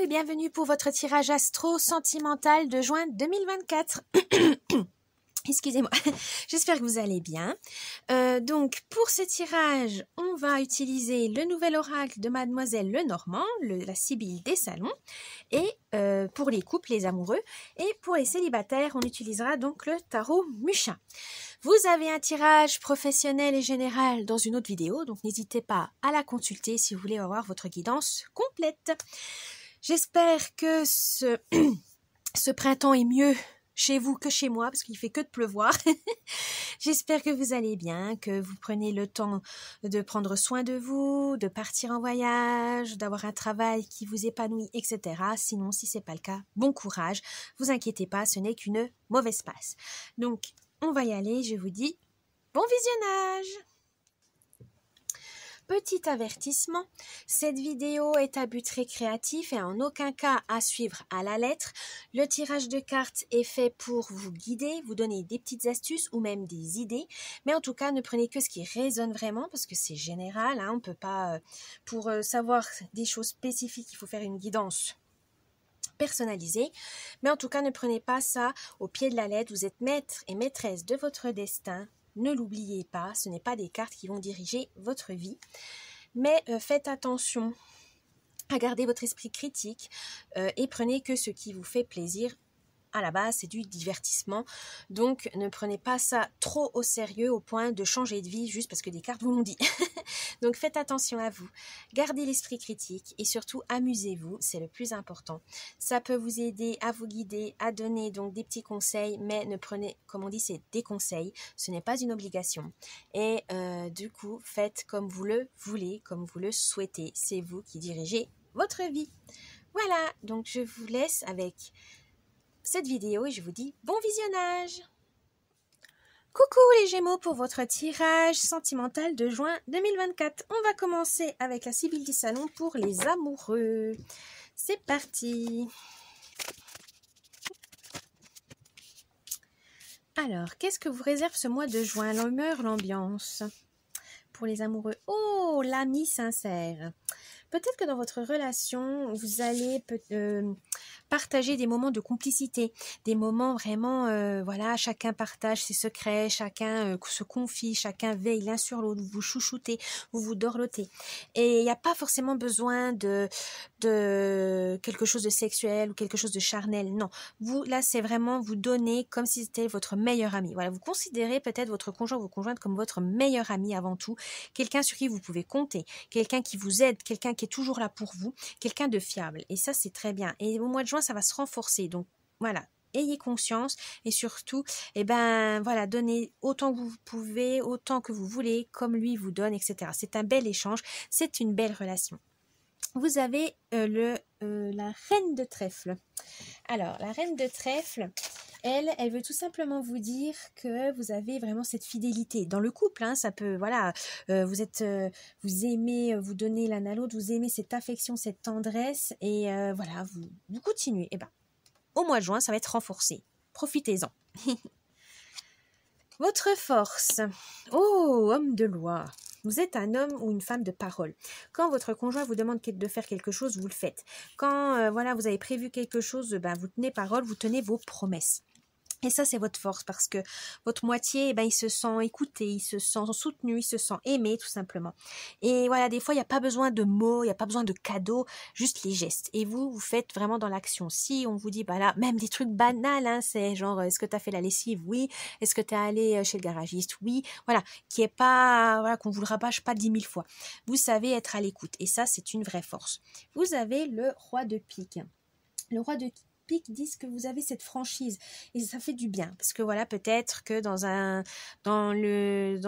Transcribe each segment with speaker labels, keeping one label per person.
Speaker 1: et bienvenue pour votre tirage astro sentimental de juin 2024. Excusez-moi, j'espère que vous allez bien. Donc, pour ce tirage, on va utiliser le nouvel oracle de Mademoiselle Lenormand, la Sibylle des Salons, et pour les couples, les amoureux, et pour les célibataires, on utilisera donc le tarot Mucha. Vous avez un tirage professionnel et général dans une autre vidéo, donc n'hésitez pas à la consulter si vous voulez avoir votre guidance complète. J'espère que ce printemps est mieux chez vous que chez moi, parce qu'il fait que de pleuvoir. J'espère que vous allez bien, que vous prenez le temps de prendre soin de vous, de partir en voyage, d'avoir un travail qui vous épanouit, etc. Sinon, si c'est pas le cas, bon courage. Vous inquiétez pas, ce n'est qu'une mauvaise passe. Donc, on va y aller, je vous dis bon visionnage! Petit avertissement, cette vidéo est à but récréatif et en aucun cas à suivre à la lettre. Le tirage de cartes est fait pour vous guider, vous donner des petites astuces ou même des idées. Mais en tout cas, ne prenez que ce qui résonne vraiment parce que c'est général. On ne peut pas, pour savoir des choses spécifiques, il faut faire une guidance personnalisée. Mais en tout cas, ne prenez pas ça au pied de la lettre. Vous êtes maître et maîtresse de votre destin. Ne l'oubliez pas, ce n'est pas des cartes qui vont diriger votre vie. Mais faites attention à garder votre esprit critique et prenez que ce qui vous fait plaisir. À la base, c'est du divertissement. Donc, ne prenez pas ça trop au sérieux au point de changer de vie juste parce que des cartes vous l'ont dit. Donc, faites attention à vous. Gardez l'esprit critique et surtout, amusez-vous. C'est le plus important. Ça peut vous aider à vous guider, à donner donc des petits conseils, mais ne prenez, comme on dit, c'est des conseils. Ce n'est pas une obligation. Et du coup, faites comme vous le voulez, comme vous le souhaitez. C'est vous qui dirigez votre vie. Voilà, donc je vous laisse avec cette vidéo et je vous dis bon visionnage. Coucou les Gémeaux pour votre tirage sentimental de juin 2024. On va commencer avec la Sibylle des Salons pour les amoureux. C'est parti. Alors, qu'est-ce que vous réserve ce mois de juin? L'humeur, l'ambiance pour les amoureux. Oh, l'ami sincère. Peut-être que dans votre relation, vous allez partager des moments de complicité, des moments vraiment, voilà, chacun partage ses secrets, chacun se confie, chacun veille l'un sur l'autre, vous vous chouchoutez, vous vous dorlotez. Et il n'y a pas forcément besoin de quelque chose de sexuel ou quelque chose de charnel, non. Vous, là, c'est vraiment vous donner comme si c'était votre meilleur ami. Voilà, vous considérez peut-être votre conjoint ou votre conjointe comme votre meilleur ami avant tout, quelqu'un sur qui vous pouvez compter, quelqu'un qui vous aide, quelqu'un qui est toujours là pour vous, quelqu'un de fiable. Et ça, c'est très bien. Et au mois de juin, ça va se renforcer. Donc, voilà. Ayez conscience et surtout, voilà, donnez autant que vous pouvez, autant que vous voulez, comme lui vous donne, etc. C'est un bel échange, c'est une belle relation. Vous avez la reine de trèfle. Alors, la reine de trèfle, elle veut tout simplement vous dire que vous avez vraiment cette fidélité dans le couple. Ça peut, voilà, vous aimez vous donner l'un à l'autre, vous aimez cette affection, cette tendresse, et voilà, vous continuez. Et au mois de juin, ça va être renforcé. Profitez-en. Votre force. Oh, homme de loi. Vous êtes un homme ou une femme de parole. Quand votre conjoint vous demande de faire quelque chose, vous le faites. Quand voilà, vous avez prévu quelque chose, vous tenez parole, vous tenez vos promesses. Et ça, c'est votre force parce que votre moitié, il se sent écouté, il se sent soutenu, il se sent aimé tout simplement. Et voilà, des fois, il n'y a pas besoin de mots, il n'y a pas besoin de cadeaux, juste les gestes. Et vous faites vraiment dans l'action. Si on vous dit, là, même des trucs banals, c'est genre, est-ce que tu as fait la lessive? Oui. Est-ce que tu es allé chez le garagiste? Oui. Voilà, qui est pas, voilà, qu'on vous le rabâche pas 10 000 fois. Vous savez être à l'écoute. Et ça, c'est une vraie force. Vous avez le roi de pique. Le roi de pique disent que vous avez cette franchise et ça fait du bien parce que voilà, peut-être que dans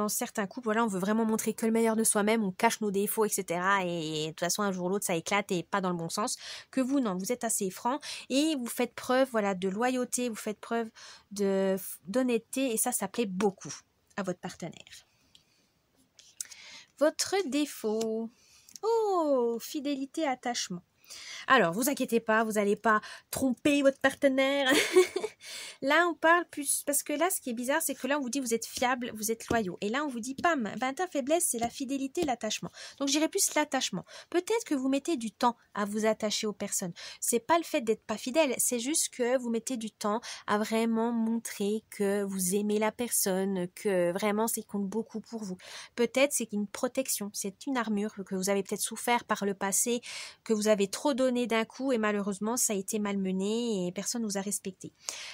Speaker 1: certains couples, voilà, on veut vraiment montrer que le meilleur de soi-même, on cache nos défauts, etc. Et de toute façon, un jour ou l'autre, ça éclate et pas dans le bon sens. Que vous, non, vous êtes assez franc et vous faites preuve, voilà, de loyauté, vous faites preuve d'honnêteté et ça plaît beaucoup à votre partenaire. Votre défaut. Oh, fidélité, attachement. Alors, vous inquiétez pas, vous n'allez pas tromper votre partenaire. Là, on parle plus, parce que là, ce qui est bizarre, c'est que là, on vous dit vous êtes fiable, vous êtes loyaux. Et là, on vous dit, pam, ben, ta faiblesse, c'est la fidélité, l'attachement. Donc, j'irais plus l'attachement. Peut-être que vous mettez du temps à vous attacher aux personnes. C'est pas le fait d'être pas fidèle, c'est juste que vous mettez du temps à vraiment montrer que vous aimez la personne, que vraiment, c'est compte beaucoup pour vous. Peut-être c'est une protection, c'est une armure que vous avez peut-être souffert par le passé, que vous avez trop donné d'un coup et malheureusement, ça a été malmené et personne ne vous a respecté.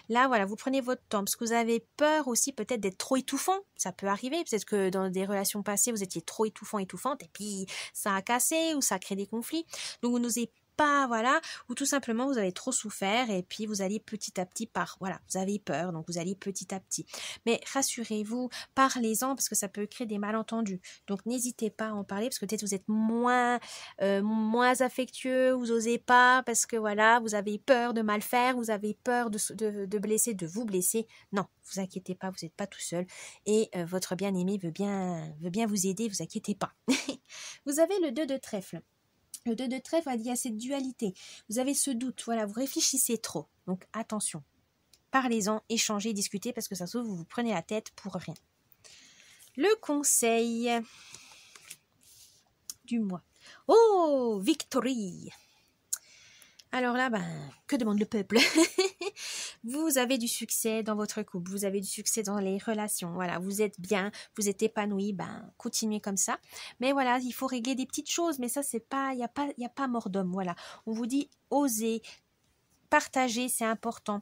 Speaker 1: Là, voilà, vous prenez votre temps parce que vous avez peur aussi peut-être d'être trop étouffant. Ça peut arriver. Peut-être que dans des relations passées, vous étiez trop étouffant, étouffante et puis ça a cassé ou ça a créé des conflits. Donc, vous n'osez pas, voilà, ou tout simplement vous avez trop souffert et puis vous allez petit à petit voilà, vous avez peur, donc vous allez petit à petit. Mais rassurez-vous, parlez-en parce que ça peut créer des malentendus. Donc n'hésitez pas à en parler parce que peut-être vous êtes moins affectueux, vous osez pas parce que voilà, vous avez peur de mal faire, vous avez peur de blesser, de vous blesser. Non, vous inquiétez pas, vous n'êtes pas tout seul et votre bien-aimé veut bien vous aider, vous inquiétez pas. Vous avez le 2 de trèfle. Le 2 de trèfle, il y a cette dualité. Vous avez ce doute, voilà, vous réfléchissez trop. Donc attention, parlez-en, échangez, discutez, parce que ça se trouve, vous vous prenez la tête pour rien. Le conseil du mois. Oh, victory! Alors là, que demande le peuple? Vous avez du succès dans votre couple, vous avez du succès dans les relations, voilà, vous êtes bien, vous êtes épanoui, continuez comme ça. Mais voilà, il faut régler des petites choses, mais ça, c'est pas, il y a pas mort d'homme, voilà. On vous dit, osez, partager, c'est important.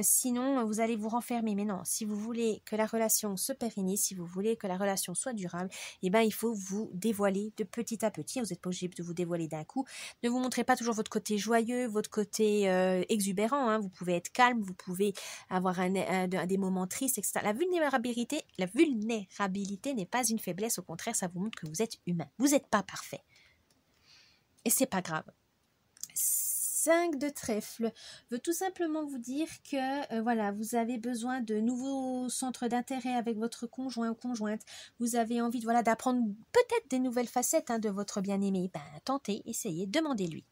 Speaker 1: Sinon, vous allez vous renfermer. Mais non, si vous voulez que la relation se pérennise, si vous voulez que la relation soit durable, il faut vous dévoiler de petit à petit. Vous n'êtes pas obligé de vous dévoiler d'un coup. Ne vous montrez pas toujours votre côté joyeux, votre côté exubérant. Hein. Vous pouvez être calme, vous pouvez avoir des moments tristes, etc. La vulnérabilité n'est pas une faiblesse. Au contraire, ça vous montre que vous êtes humain. Vous n'êtes pas parfait. Et c'est pas grave. 5 de trèfle veut tout simplement vous dire que voilà, vous avez besoin de nouveaux centres d'intérêt avec votre conjoint ou conjointe. Vous avez envie d'apprendre peut-être des nouvelles facettes de votre bien-aimé. Tentez, essayez, demandez-lui.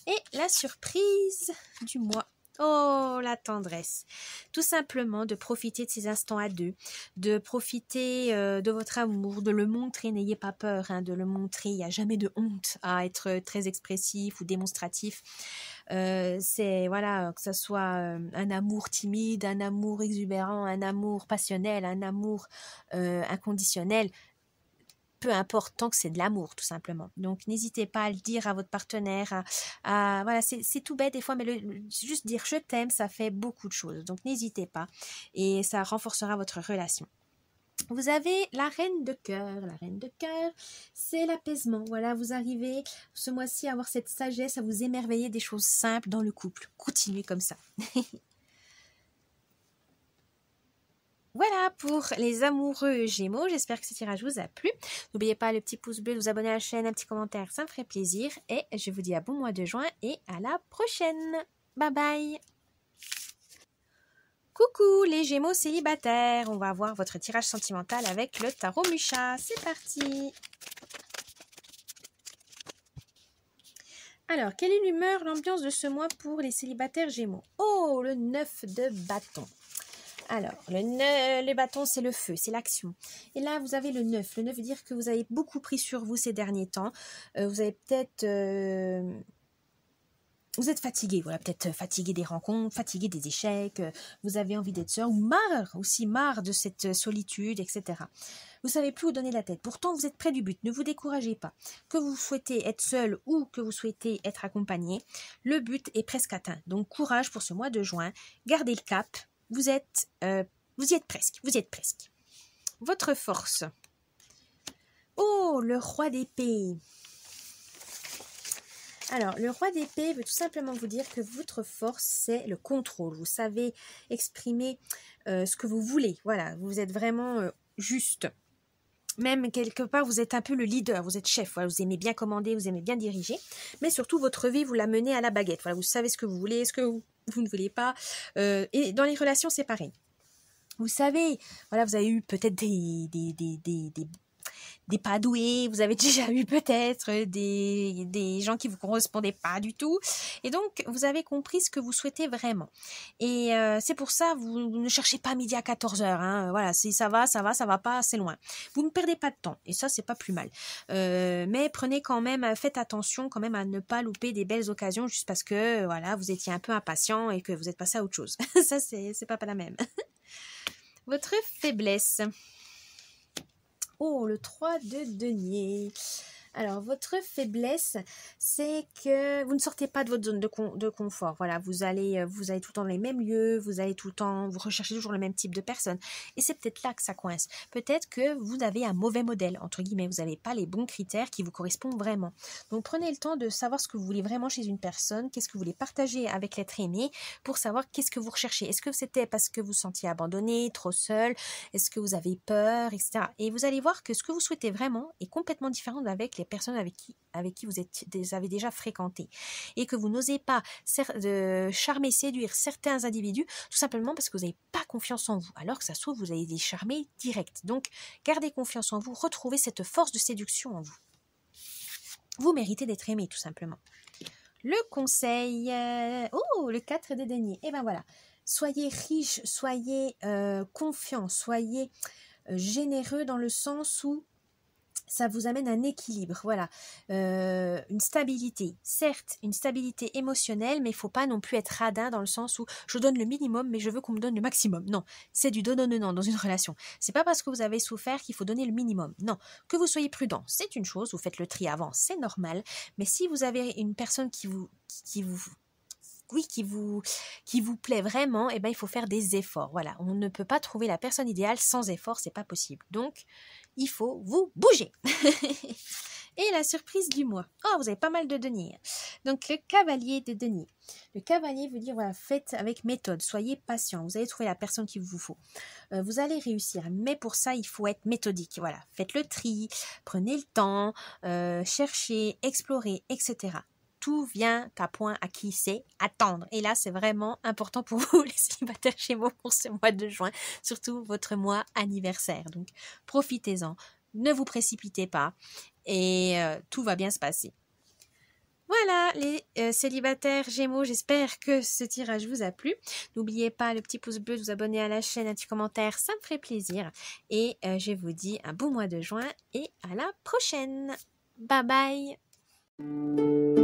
Speaker 1: Et la surprise du mois. Oh, la tendresse. Tout simplement de profiter de ces instants à deux, de profiter de votre amour, de le montrer, n'ayez pas peur de le montrer, il n'y a jamais de honte à être très expressif ou démonstratif. C'est, voilà, que ce soit un amour timide, un amour exubérant, un amour passionnel, un amour inconditionnel. Peu importe, tant que c'est de l'amour, tout simplement. Donc, n'hésitez pas à le dire à votre partenaire. Voilà, c'est tout bête des fois, mais juste dire je t'aime, ça fait beaucoup de choses. Donc, n'hésitez pas et ça renforcera votre relation. Vous avez la reine de cœur. La reine de cœur, c'est l'apaisement. Voilà, vous arrivez ce mois-ci à avoir cette sagesse, à vous émerveiller des choses simples dans le couple. Continuez comme ça. Voilà pour les amoureux Gémeaux, j'espère que ce tirage vous a plu. N'oubliez pas le petit pouce bleu, de vous abonner à la chaîne, un petit commentaire, ça me ferait plaisir. Et je vous dis à bon mois de juin et à la prochaine. Bye bye. Coucou les Gémeaux célibataires, on va voir votre tirage sentimental avec le tarot Mucha. C'est parti. Alors, quelle est l'humeur, l'ambiance de ce mois pour les célibataires Gémeaux? Oh, le 9 de bâton. Alors, les bâtons, c'est le feu, c'est l'action. Et là, vous avez le 9. Le 9 veut dire que vous avez beaucoup pris sur vous ces derniers temps. Vous avez peut-être... vous êtes fatigué, voilà, peut-être fatigué des rencontres, fatigué des échecs. Vous avez envie d'être seul ou marre de cette solitude, etc. Vous savez plus où donner la tête. Pourtant, vous êtes près du but. Ne vous découragez pas. Que vous souhaitez être seul ou que vous souhaitez être accompagné, le but est presque atteint. Donc, courage pour ce mois de juin. Gardez le cap. Vous y êtes presque. Votre force. Oh, le roi d'épée. Alors, le roi d'épée veut tout simplement vous dire que votre force, c'est le contrôle. Vous savez exprimer ce que vous voulez. Voilà, vous êtes vraiment juste. Même quelque part, vous êtes un peu le leader, vous êtes chef. Voilà, vous aimez bien commander, vous aimez bien diriger. Mais surtout, votre vie, vous la menez à la baguette. Voilà, vous savez ce que vous voulez, ce que vous ne voulez pas. Et dans les relations, c'est pareil. Vous savez, voilà, vous avez eu peut-être des pas doués, vous avez déjà eu peut-être des gens qui vous correspondaient pas du tout. Et donc, vous avez compris ce que vous souhaitez vraiment. Et c'est pour ça, vous ne cherchez pas midi à 14h. Hein. Voilà, si ça va pas, c'est loin. Vous ne perdez pas de temps. Et ça, c'est pas plus mal. Mais prenez quand même, faites attention quand même à ne pas louper des belles occasions juste parce que, voilà, vous étiez un peu impatient et que vous êtes passé à autre chose. Ça, c'est pas la même. Votre faiblesse. Oh, le 3 de denier. Alors, votre faiblesse, c'est que vous ne sortez pas de votre zone de confort. Voilà, vous allez tout le temps dans les mêmes lieux, vous allez tout le temps, vous recherchez toujours le même type de personne. Et c'est peut-être là que ça coince. Peut-être que vous avez un mauvais modèle, entre guillemets, vous n'avez pas les bons critères qui vous correspondent vraiment. Donc, prenez le temps de savoir ce que vous voulez vraiment chez une personne, qu'est-ce que vous voulez partager avec l'être aimé pour savoir qu'est-ce que vous recherchez. Est-ce que c'était parce que vous sentiez abandonné, trop seul, est-ce que vous avez peur, etc. Et vous allez voir que ce que vous souhaitez vraiment est complètement différent avec les personnes avec qui vous avez déjà fréquenté et que vous n'osez pas charmer, séduire certains individus tout simplement parce que vous n'avez pas confiance en vous, alors que ça se trouve vous allez les charmer direct. Donc gardez confiance en vous, retrouvez cette force de séduction en vous. Vous méritez d'être aimé tout simplement. Le conseil, le 4 des deniers, et ben voilà, soyez riche, soyez confiant, soyez généreux dans le sens où ça vous amène un équilibre, voilà, une stabilité, certes une stabilité émotionnelle, mais il ne faut pas non plus être radin dans le sens où je donne le minimum, mais je veux qu'on me donne le maximum. Non, c'est du donnant dans une relation. C'est pas parce que vous avez souffert qu'il faut donner le minimum. Non, que vous soyez prudent, c'est une chose, vous faites le tri avant, c'est normal, mais si vous avez une personne qui vous plaît vraiment, eh ben, il faut faire des efforts. Voilà, on ne peut pas trouver la personne idéale sans effort, c'est pas possible. Donc, il faut vous bouger. Et la surprise du mois. Oh, vous avez pas mal de deniers. Donc, le cavalier de denier. Le cavalier veut dire, voilà, faites avec méthode, soyez patient. Vous allez trouver la personne qu'il vous faut. Vous allez réussir, mais pour ça, il faut être méthodique. Voilà, faites le tri, prenez le temps, cherchez, explorez, etc. Tout vient à point à qui c'est attendre. Et là, c'est vraiment important pour vous, les célibataires Gémeaux, pour ce mois de juin, surtout votre mois anniversaire. Donc, profitez-en, ne vous précipitez pas et tout va bien se passer. Voilà, les célibataires Gémeaux, j'espère que ce tirage vous a plu. N'oubliez pas le petit pouce bleu, de vous abonner à la chaîne, un petit commentaire, ça me ferait plaisir. Et je vous dis un bon mois de juin et à la prochaine. Bye bye.